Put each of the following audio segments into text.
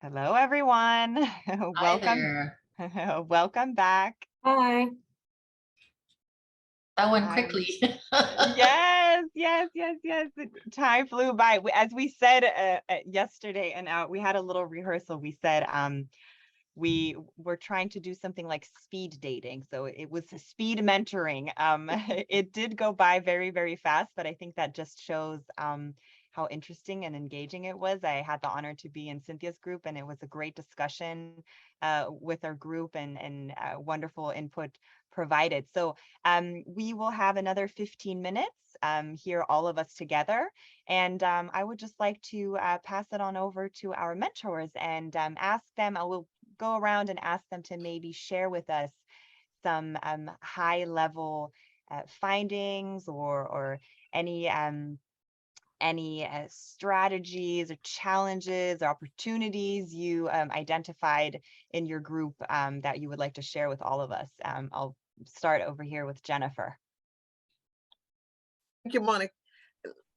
Hello, everyone. Hi Welcome. there. Welcome back. Hi. That went Um, quickly. yes. Time flew by. As we said yesterday, and we had a little rehearsal. We said we were trying to do something like speed dating, so it was speed mentoring. It did go by very, very fast, but I think that just shows how interesting and engaging it was. I had the honor to be in Cynthia's group, and it was a great discussion with our group and wonderful input provided. So we will have another 15 minutes here, all of us together. And I would just like to pass it on over to our mentors and ask them. I will go around and ask them to maybe share with us some high level findings or any strategies or challenges or opportunities you identified in your group that you would like to share with all of us. I'll start over here with Jennifer. Thank you, Monica.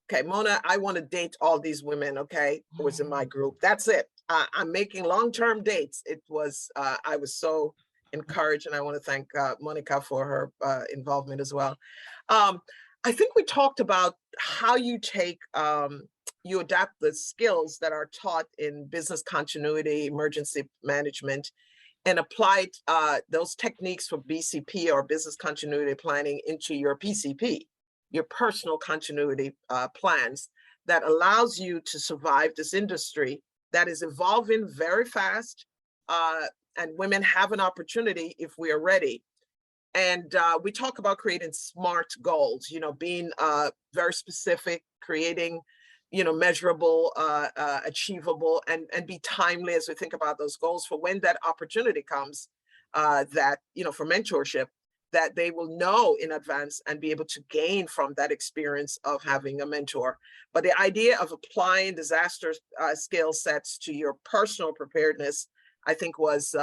Okay, Mona, I want to date all these women, okay? It was in my group. That's it. I'm making long-term dates. I was so encouraged, and I want to thank Monica for her involvement as well. I think we talked about how you you adapt the skills that are taught in business continuity, emergency management, and applied those techniques for BCP or business continuity planning into your PCP, your personal continuity plans that allows you to survive this industry that is evolving very fast. And women have an opportunity if we are ready. And we talk about creating SMART goals, being very specific, creating, measurable, achievable, and be timely as we think about those goals for when that opportunity comes, for mentorship, that they will know in advance and be able to gain from that experience of having a mentor. But the idea of applying disaster skill sets to your personal preparedness, I think was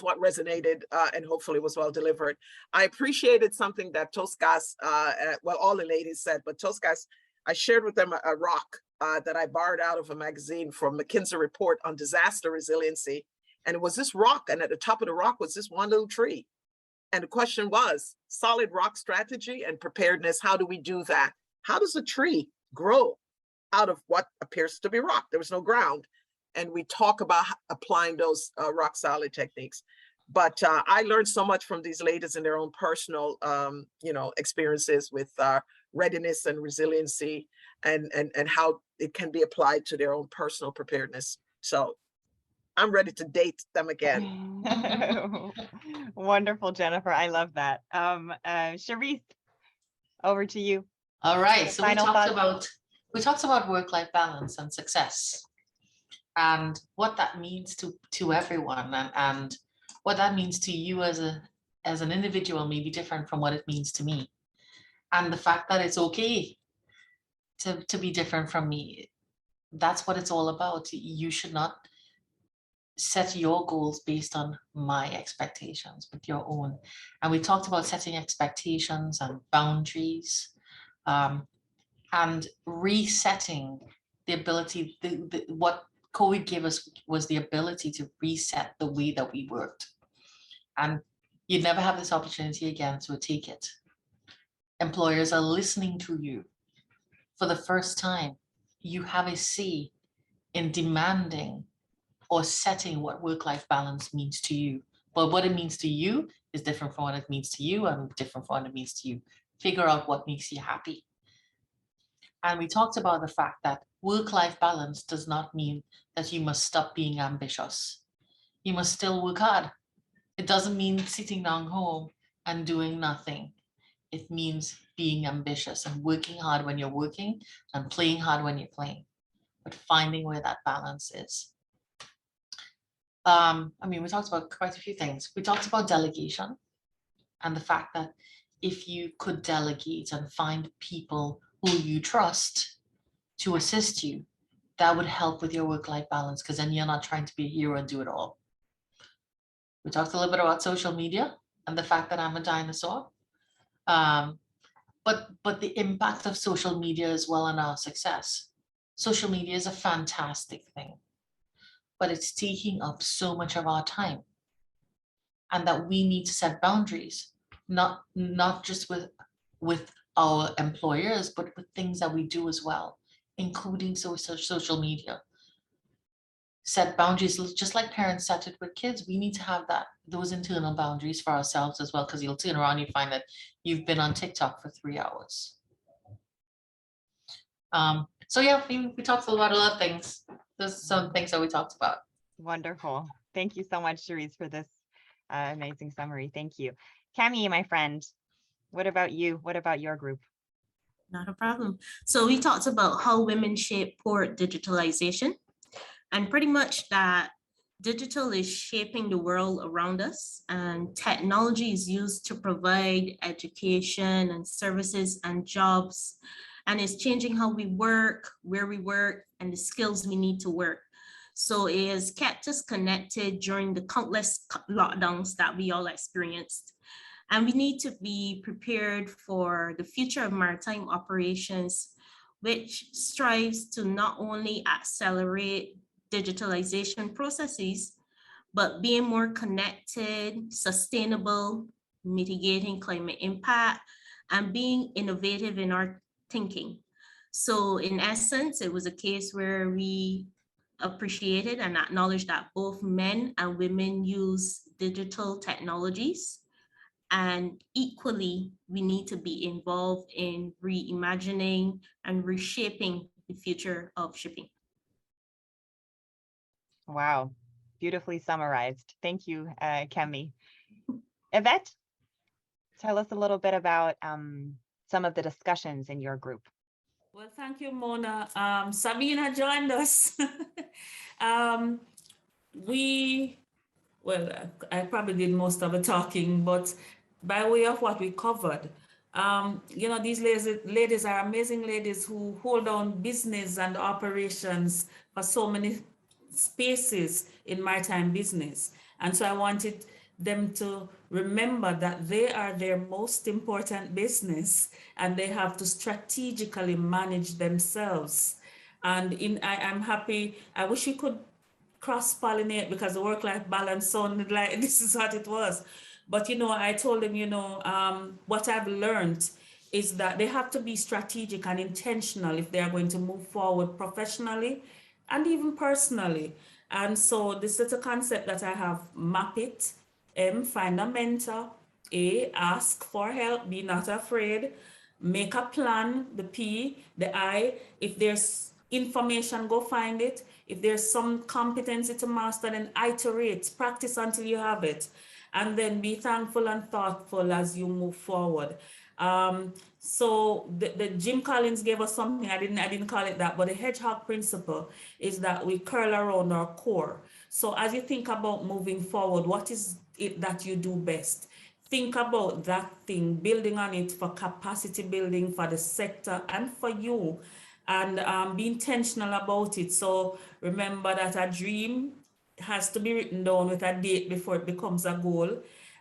what resonated and hopefully was well delivered. I appreciated something that Toscas, all the ladies said, but Toscas, I shared with them a rock that I borrowed out of a magazine from McKinsey report on disaster resiliency. And it was this rock, and at the top of the rock was this one little tree. And the question was, solid rock strategy and preparedness, how do we do that? How does a tree grow out of what appears to be rock? There was no ground. And we talk about applying those rock solid techniques. But I learned so much from these ladies in their own personal, experiences with readiness and resiliency and how it can be applied to their own personal preparedness. So I'm ready to date them again. Wonderful, Jennifer. I love that. Sharice, over to you. All right. So Final thoughts? we talked about work-life balance and success and what that means to everyone and what that means to you as an individual may be different from what it means to me. And the fact that it's okay to be different from me. That's what it's all about. You should not set your goals based on my expectations, but your own. And we talked about setting expectations and boundaries, and resetting the ability. What COVID gave us was the ability to reset the way that we worked. And you never have this opportunity again, so take it. Employers are listening to you. For the first time, you have a say in demanding or setting what work-life balance means to you. But what it means to you is different from what it means to you and different from what it means to you. Figure out what makes you happy. And we talked about the fact that work-life balance does not mean that you must stop being ambitious. You must still work hard. It doesn't mean sitting down home and doing nothing. It means being ambitious and working hard when you're working and playing hard when you're playing, but finding where that balance is. We talked about quite a few things. We talked about delegation and the fact that if you could delegate and find people who you trust to assist you, that would help with your work-life balance, because then you're not trying to be a hero and do it all. We talked a little bit about social media and the fact that I'm a dinosaur. But the impact of social media as well on our success. Social media is a fantastic thing. but it's taking up so much of our time. And that we need to set boundaries, not just with our employers, but with things that we do as well, including social media. Set boundaries, just like parents set it with kids. We need to have those internal boundaries for ourselves as well, because you'll turn around, you find that you've been on TikTok for 3 hours. So yeah, we talked about a lot of things. There's some things that we talked about. Wonderful. Thank you so much, Cherise, for this amazing summary. Thank you. Cami, my friend, what about you? What about your group? Not a problem. So we talked about how women shape port digitalization, and pretty much that digital is shaping the world around us, and technology is used to provide education and services and jobs, and it's changing how we work, where we work, and the skills we need to work. So it has kept us connected during the countless lockdowns that we all experienced. And we need to be prepared for the future of maritime operations, which strives to not only accelerate digitalization processes, but being more connected, sustainable, mitigating climate impact, and being innovative in our thinking. So in essence, it was a case where we appreciated and acknowledged that both men and women use digital technologies. And equally, we need to be involved in reimagining and reshaping the future of shipping. Wow, beautifully summarized. Thank you, Kemi. Yvette, tell us a little bit about some of the discussions in your group. Well, thank you, Mona. Sabina joined us. I probably did most of the talking, but by way of what we covered, these ladies are amazing ladies who hold on business and operations for so many spaces in maritime business. And so I wanted them to remember that they are their most important business, and they have to strategically manage themselves. And I'm happy, I wish we could cross-pollinate, because the work-life balance sounded like this is what it was. But, I told them, what I've learned is that they have to be strategic and intentional if they are going to move forward professionally and even personally. And so this is a concept that I have: map it, M, find a mentor, A, ask for help, be not afraid, make a plan, the P, the I, if there's information, go find it. If there's some competency to master, then iterate, practice until you have it. And then be thankful and thoughtful as you move forward. So the Jim Collins gave us something, I didn't call it that, but the hedgehog principle is that we curl around our core. So as you think about moving forward, what is it that you do best? Think about that thing, building on it for capacity building for the sector and for you, and be intentional about it. So remember that a dream has to be written down with a date before it becomes a goal,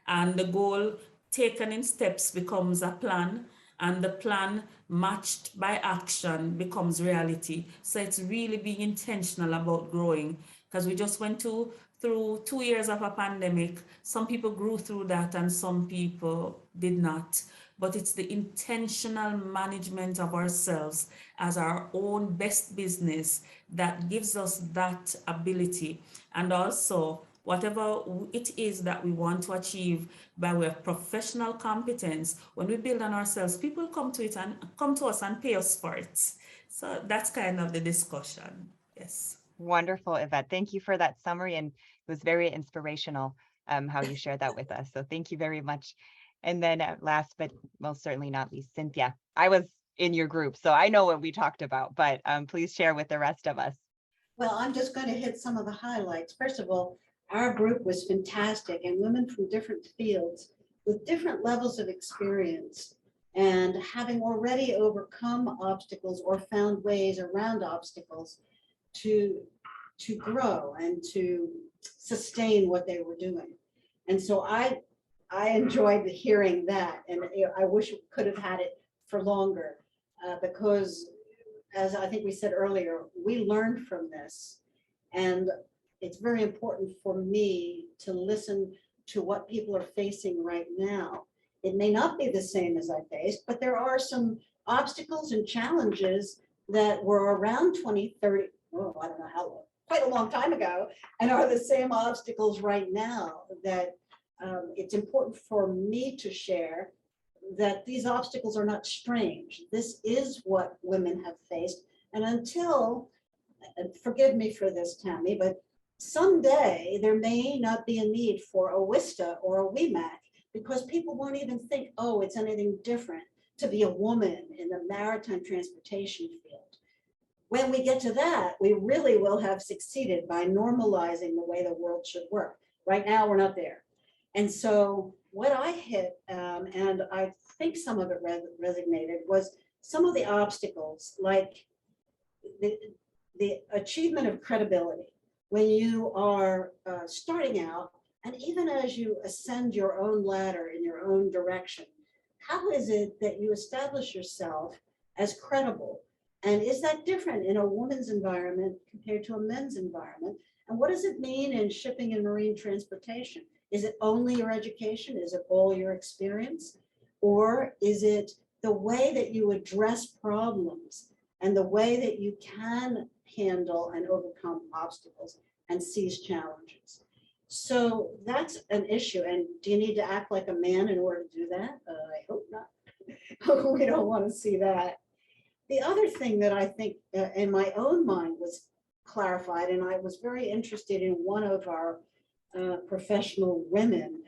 and the goal taken in steps becomes a plan, and the plan matched by action becomes reality. So it's really being intentional about growing, because we just went through 2 years of a pandemic. Some people grew through that and some people did not. But it's the intentional management of ourselves as our own best business that gives us that ability. And also, whatever it is that we want to achieve by way of professional competence, when we build on ourselves, people come to us and pay us for it. So that's kind of the discussion. Yes. Wonderful, Yvette. Thank you for that summary, and it was very inspirational how you shared that with us. So thank you very much. And then last but most certainly not least, Cynthia. I was in your group, so I know what we talked about, but please share with the rest of us. Well, I'm just going to hit some of the highlights. First of all, our group was fantastic, and women from different fields with different levels of experience, and having already overcome obstacles or found ways around obstacles to grow and to sustain what they were doing. And so I enjoyed hearing that, and I wish we could have had it for longer, because as I think we said earlier, we learned from this. And it's very important for me to listen to what people are facing right now. It may not be the same as I faced, but there are some obstacles and challenges that were around 2030. Oh, I don't know how long, quite a long time ago, and are the same obstacles right now that it's important for me to share that these obstacles are not strange. This is what women have faced. And until, forgive me for this, Tammy, but someday there may not be a need for a WISTA or a WiMAC because people won't even think, oh, it's anything different to be a woman in the maritime transportation field. When we get to that, we really will have succeeded by normalizing the way the world should work. Right now, we're not there. And so what I hit, and I think some of it resonated, was some of the obstacles, like the achievement of credibility. When you are starting out, and even as you ascend your own ladder in your own direction, how is it that you establish yourself as credible? And is that different in a woman's environment compared to a men's environment? And what does it mean in shipping and marine transportation? Is it only your education? Is it all your experience? Or is it the way that you address problems and the way that you can handle and overcome obstacles and seize challenges? So that's an issue. And do you need to act like a man in order to do that? I hope not. We don't want to see that. The other thing that I think in my own mind was clarified, and I was very interested in one of our professional women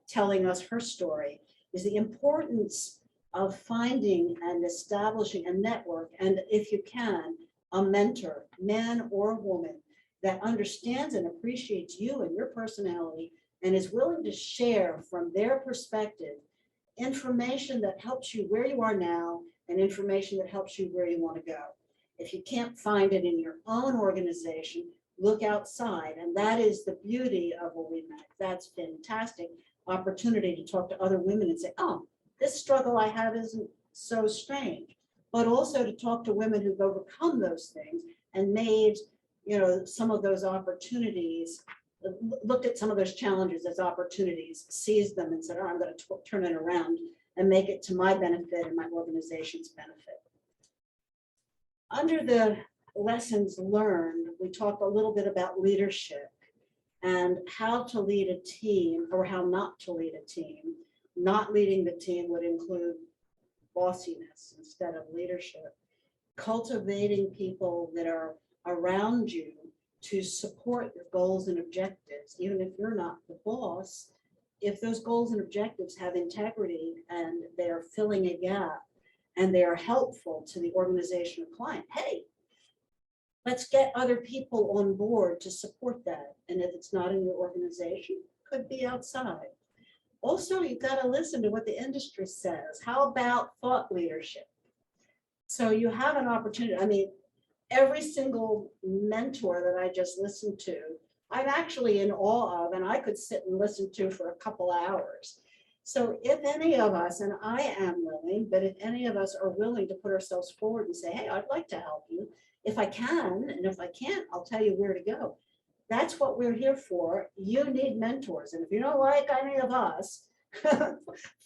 telling us her story, is the importance of finding and establishing a network, and if you can, a mentor, man or woman, that understands and appreciates you and your personality and is willing to share from their perspective information that helps you where you are now and information that helps you where you want to go. If you can't find it in your own organization, look outside. And that is the beauty of a WiMAC. That's fantastic opportunity to talk to other women and say, oh, this struggle I have isn't so strange. But also to talk to women who've overcome those things and made, you know, some of those opportunities, looked at some of those challenges as opportunities, seized them and said, oh, I'm going to turn it around and make it to my benefit and my organization's benefit. Under the lessons learned, we talked a little bit about leadership and how to lead a team or how not to lead a team. Not leading the team would include bossiness instead of leadership. Cultivating people that are around you to support your goals and objectives, even if you're not the boss. If those goals and objectives have integrity and they are filling a gap and they are helpful to the organization or client, hey, let's get other people on board to support that. And if it's not in your organization, could be outside. Also, you've got to listen to what the industry says. How about thought leadership? So you have an opportunity. I mean, every single mentor that I just listened to, I'm actually in awe of, and I could sit and listen to for a couple hours. So if any of us, and I am willing, but if any of us are willing to put ourselves forward and say, hey, I'd like to help you, if I can, and if I can't, I'll tell you where to go. That's what we're here for. You need mentors. And if you don't like any of us,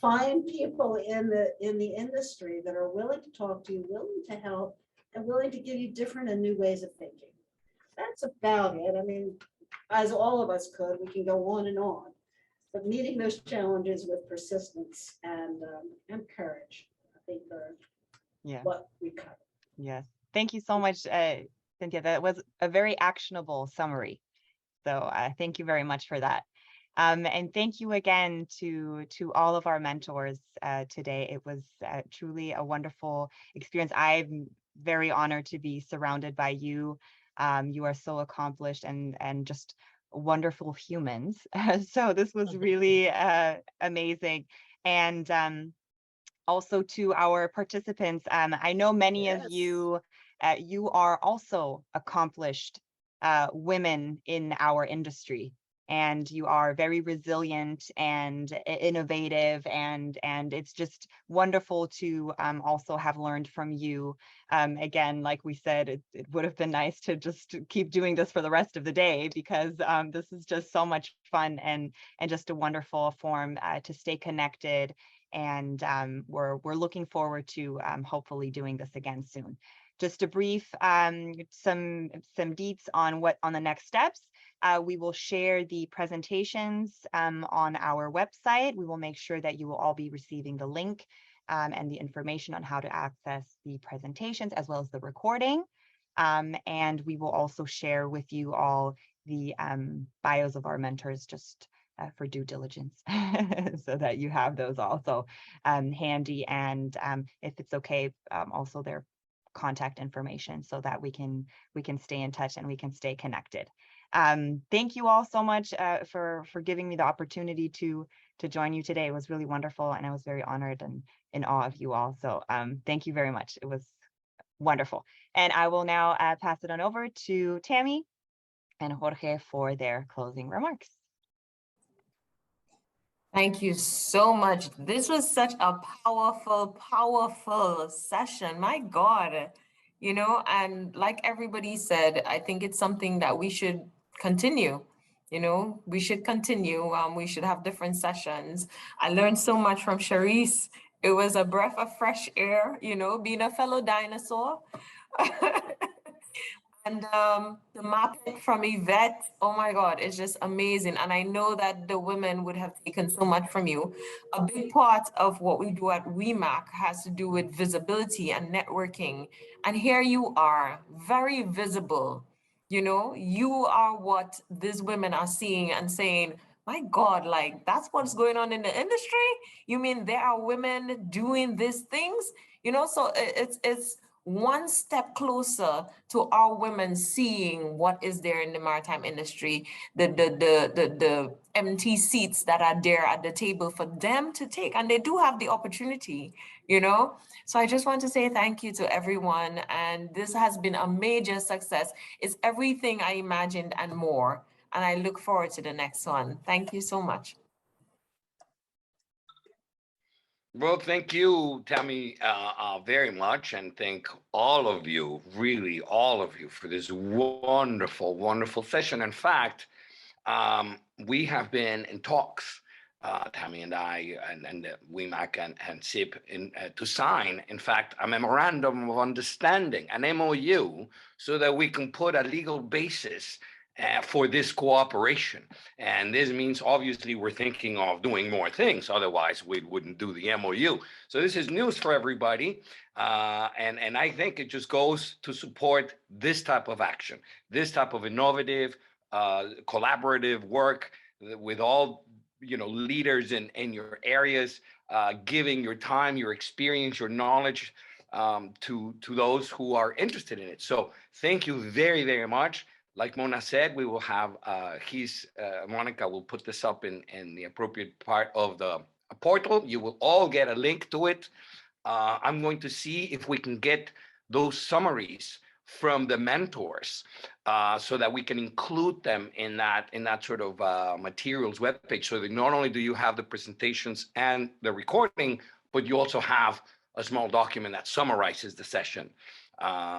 find people in the industry that are willing to talk to you, willing to help, and willing to give you different and new ways of thinking. That's about it. I mean, as all of us could, we can go on and on, but meeting those challenges with persistence and courage, I think are what we cover. Yes. Thank you so much, Cynthia. That was a very actionable summary. So thank you very much for that. And thank you again to all of our mentors today. It was truly a wonderful experience. I'm very honored to be surrounded by you. You are so accomplished and just wonderful humans. So this was really amazing. And also to our participants, I know many of you, you are also accomplished women in our industry. and you are very resilient and innovative, and it's just wonderful to also have learned from you. Again, like we said, it would have been nice to just keep doing this for the rest of the day, because this is just so much fun and just a wonderful form to stay connected. And we're looking forward to hopefully doing this again soon. Just a brief some deets on the next steps. We will share the presentations on our website. We will make sure that you will all be receiving the link and the information on how to access the presentations, as well as the recording. And we will also share with you all the bios of our mentors, just for due diligence, so that you have those also handy. And if it's okay, also their contact information, so that we can stay in touch and we can stay connected. Thank you all so much for giving me the opportunity to join you today. It was really wonderful, and I was very honored and in awe of you all. So thank you very much. It was wonderful. And I will now pass it on over to Tammy and Jorge for their closing remarks. Thank you so much. This was such a powerful, powerful session. My God, you know, and like everybody said, I think it's something that we should continue. You know, we should continue. We should have different sessions. I learned so much from Charisse. It was a breath of fresh air, you know, being a fellow dinosaur. And the mapping from Yvette, oh my God, it's just amazing. And I know that the women would have taken so much from you. A big part of what we do at WiMAC has to do with visibility and networking. And here you are, very visible. You know, you are what these women are seeing and saying, my God, like that's what's going on in the industry. You mean there are women doing these things? You know, so it's one step closer to our women seeing what is there in the maritime industry, the empty seats that are there at the table for them to take, and they do have the opportunity, you know. So I just want to say thank you to everyone, and this has been a major success. It's everything I imagined and more, and I look forward to the next one. Thank you so much. Well, thank you, Tammy, very much, and thank all of you, really all of you, for this wonderful, wonderful session. In fact, we have been in talks, Tammy and I, and WiMAC and CIP, to sign, in fact, a memorandum of understanding, an MOU, so that we can put a legal basis for this cooperation. And this means, obviously, we're thinking of doing more things. Otherwise, we wouldn't do the MOU. So this is news for everybody. And I think it just goes to support this type of action, this type of innovative, collaborative work with all, you know, leaders in your areas, giving your time, your experience, your knowledge to those who are interested in it. So thank you very, very much. Like Mona said, we will have Monica will put this up in the appropriate part of the portal. You will all get a link to it. I'm going to see if we can get those summaries from the mentors so that we can include them in that sort of materials webpage, so that not only do you have the presentations and the recording, but you also have a small document that summarizes the session.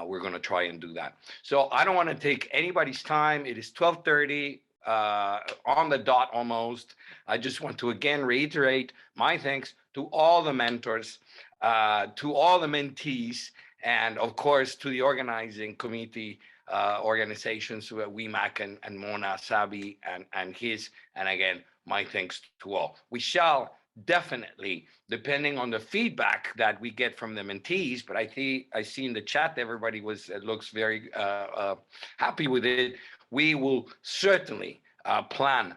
We're going to try and do that. So I don't want to take anybody's time. It is 12:30 on the dot almost. I just want to again reiterate my thanks to all the mentors, to all the mentees, and of course to the organizing committee, organizations, WiMAC and Mona, Sabi, and his, and again, my thanks to all. We shall definitely, depending on the feedback that we get from the mentees, but I see in the chat everybody looks very happy with it. We will certainly plan,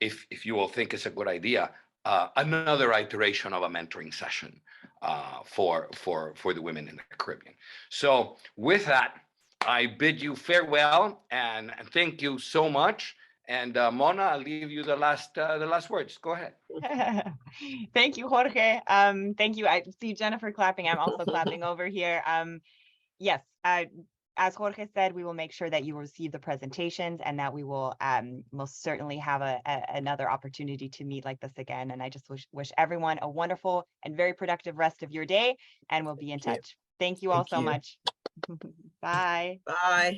if you all think it's a good idea, another iteration of a mentoring session for the women in the Caribbean. So with that, I bid you farewell and thank you so much. And Mona, I'll leave you the last words. Go ahead. Thank you, Jorge. Thank you. I see Jennifer clapping. I'm also clapping over here. Yes, as Jorge said, we will make sure that you receive the presentations and that we will most certainly have another opportunity to meet like this again. And I just wish everyone a wonderful and very productive rest of your day, and we'll be in Thank you. touch. Thank you all Thank so you. much. Bye. Bye.